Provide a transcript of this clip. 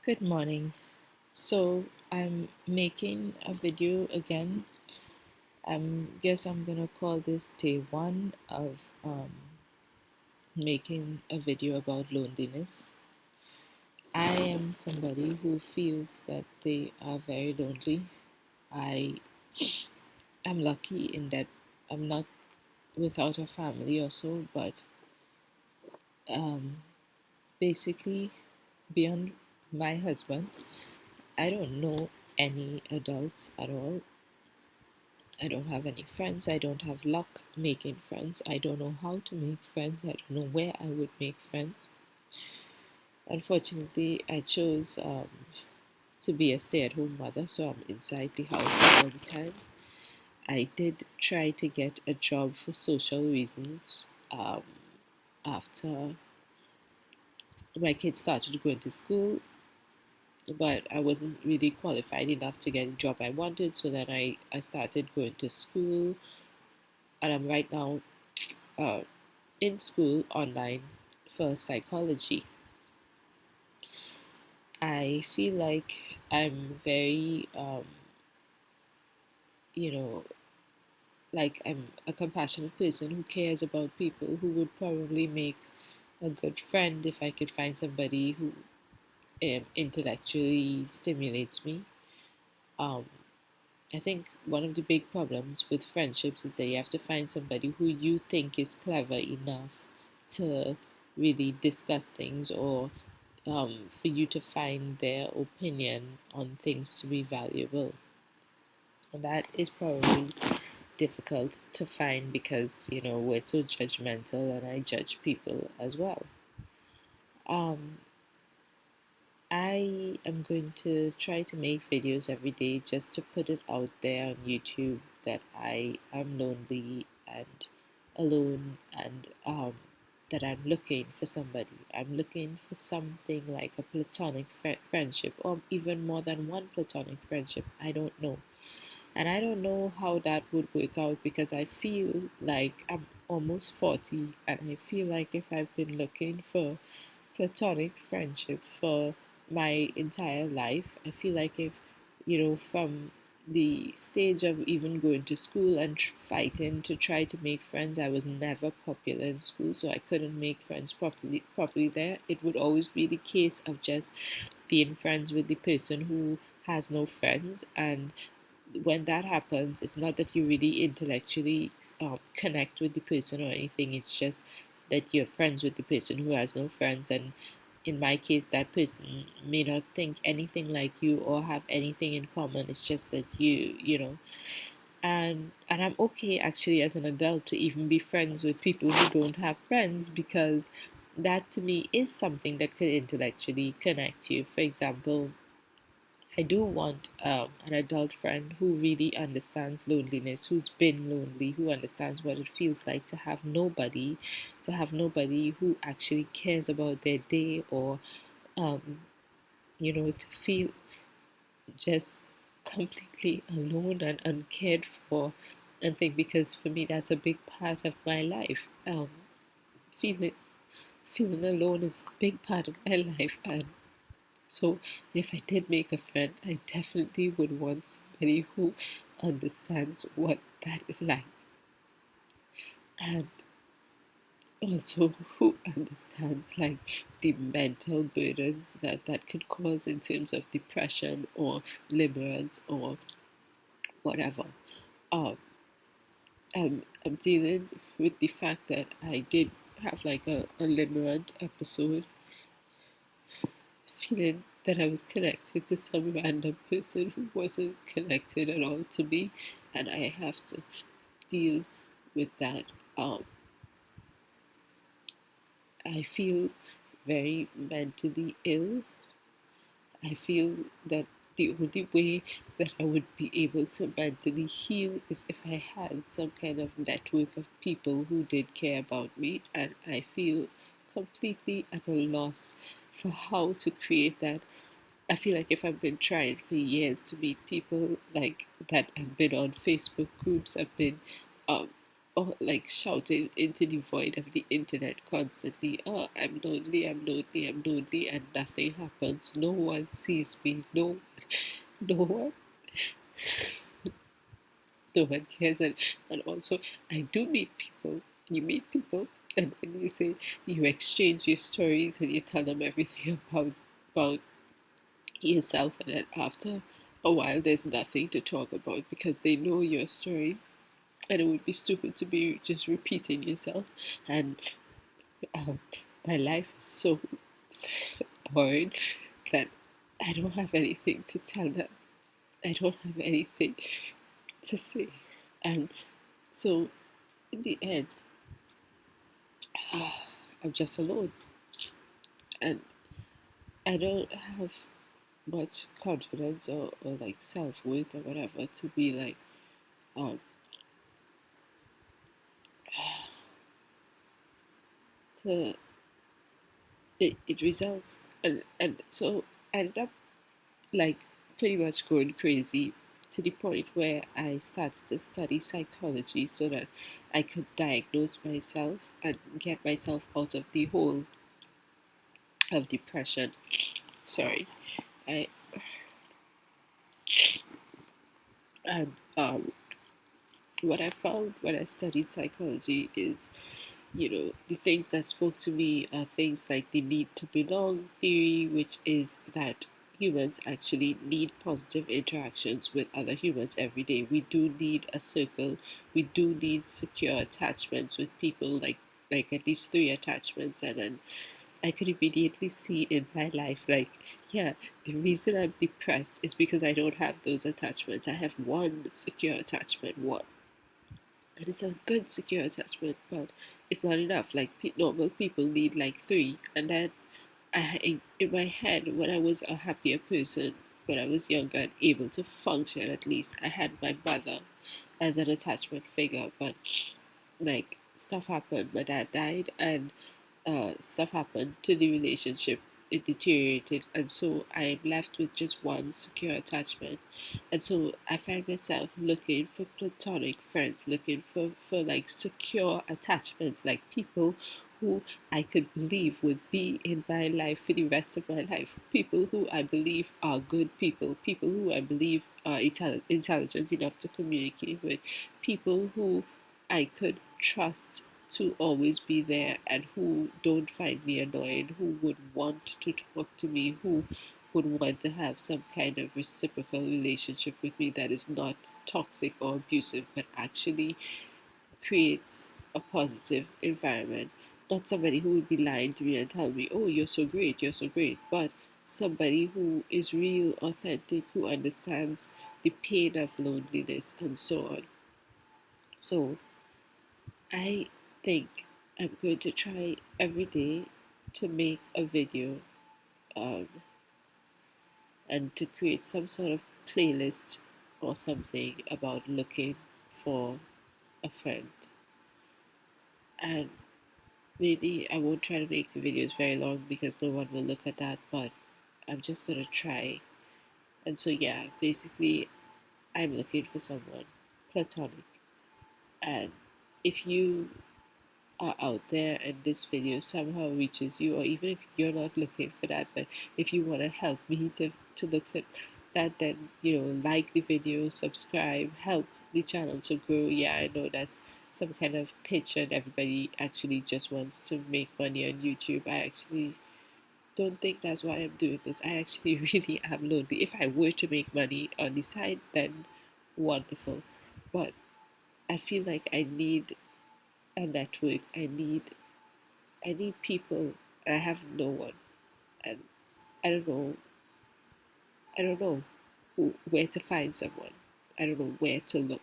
Good morning. So I'm making a video again. Guess I'm gonna call this day one of making a video about loneliness. I am somebody who feels that they are very lonely. I am lucky in that I'm not without a family or so, but um, basically beyond my husband, I don't know any adults at all. I don't have any friends. I don't have luck making friends. I don't know how to make friends. I don't know where I would make friends. Unfortunately, I chose to be a stay at home mother, so I'm inside the house all the time. I did try to get a job for social reasons um, after my kids started going to school, but I wasn't really qualified enough to get a job I wanted, so then I started going to school, and I'm right now uh, in school online for psychology. I feel like I'm very, you know, like I'm a compassionate person who cares about people, who would probably make a good friend if I could find somebody who intellectually stimulates me. Um, I think one of the big problems with friendships is that you have to find somebody who you think is clever enough to really discuss things, or for you to find their opinion on things to be valuable. And that is probably difficult to find because, we're so judgmental and I judge people as well. Um, I am going to try to make videos every day just to put it out there on YouTube that I am lonely and alone, and that I'm looking for somebody. I'm looking for something like a platonic friendship, or even more than one platonic friendship. I don't know. And I don't know how that would work out because I feel like I'm almost 40, and I feel like if I've been looking for platonic friendship for my entire life. I feel like if, from the stage of even going to school and fighting to try to make friends, I was never popular in school, so I couldn't make friends properly there. It would always be the case of just being friends with the person who has no friends. And when that happens, it's not that you really intellectually connect with the person or anything. It's just that you're friends with the person who has no friends, and in my case, that person may not think anything like you or have anything in common. It's just that and I'm okay actually as an adult to even be friends with people who don't have friends, because that to me is something that could intellectually connect you. For example, I do want an adult friend who really understands loneliness, who's been lonely, who understands what it feels like to have nobody who actually cares about their day, or um, to feel just completely alone and uncared for. And think, because for me that's a big part of my life. Feeling feeling alone is a big part of my life, and so if I did make a friend, I definitely would want somebody who understands what that is like, and also who understands like the mental burdens that could cause in terms of depression or limerence or whatever. Um, I'm dealing with the fact that I did have like a limerent episode, feeling that I was connected to some random person who wasn't connected at all to me, and I have to deal with that. Um, I feel very mentally ill. I feel that the only way that I would be able to mentally heal is if I had some kind of network of people who did care about me, and I feel completely at a loss for how to create that. I feel like if I've been trying for years to meet people like that, I've been on Facebook groups, I've been um, or like shouting into the void of the internet constantly, oh, I'm lonely, I'm lonely, I'm lonely, and nothing happens. No one sees me. No one, no one cares. And also, I do meet people. You meet people, and then you say, you exchange your stories and you tell them everything about yourself, and then after a while, there's nothing to talk about because they know your story, and it would be stupid to be just repeating yourself. And um, my life is so boring that I don't have anything to tell them. I don't have anything to say. And so, in the end, I'm just alone. And I don't have much confidence or like self worth or whatever to be like, um, to it results. And so I ended up like pretty much going crazy to the point where I started to study psychology so that I could diagnose myself and get myself out of the hole of depression. Sorry, I and what I found when I studied psychology is, the things that spoke to me are things like the need to belong theory, which is that humans actually need positive interactions with other humans every day. We do need a circle. We do need secure attachments with people, like at least three attachments. And then I could immediately see in my life, like, yeah, the reason I'm depressed is because I don't have those attachments. I have one secure attachment, one, and it's a good secure attachment, but it's not enough. Like normal people need like three. And then in my head, when I was a happier person, when I was younger and able to function, at least I had my mother as an attachment figure. But like stuff happened, my dad died, and stuff happened to the relationship. It deteriorated, and so I'm left with just one secure attachment. And so I find myself looking for platonic friends, looking for like secure attachments, like people who I could believe would be in my life for the rest of my life, people who I believe are good people, people who I believe are intelligent enough to communicate with, people who I could trust to always be there and who don't find me annoying, who would want to talk to me, who would want to have some kind of reciprocal relationship with me that is not toxic or abusive, but actually creates a positive environment. Not somebody who would be lying to me and tell me, oh, you're so great, but somebody who is real, authentic, who understands the pain of loneliness and so on. So I think I'm going to try every day to make a video, um, and to create some sort of playlist or something about looking for a friend. And maybe I won't try to make the videos very long because no one will look at that, but I'm just gonna try. And so, yeah, basically, I'm looking for someone platonic. And if you are out there and this video somehow reaches you, or even if you're not looking for that, but if you want to help me to look for that, then like the video, subscribe, help the channel to grow. Yeah, I know that's some kind of pitch and everybody actually just wants to make money on YouTube. I actually don't think that's why I'm doing this. I actually really am lonely. If I were to make money on the side, then wonderful, but I feel like I need a network. I need people, and I have no one, and I don't know. I don't know where to find someone. I don't know where to look.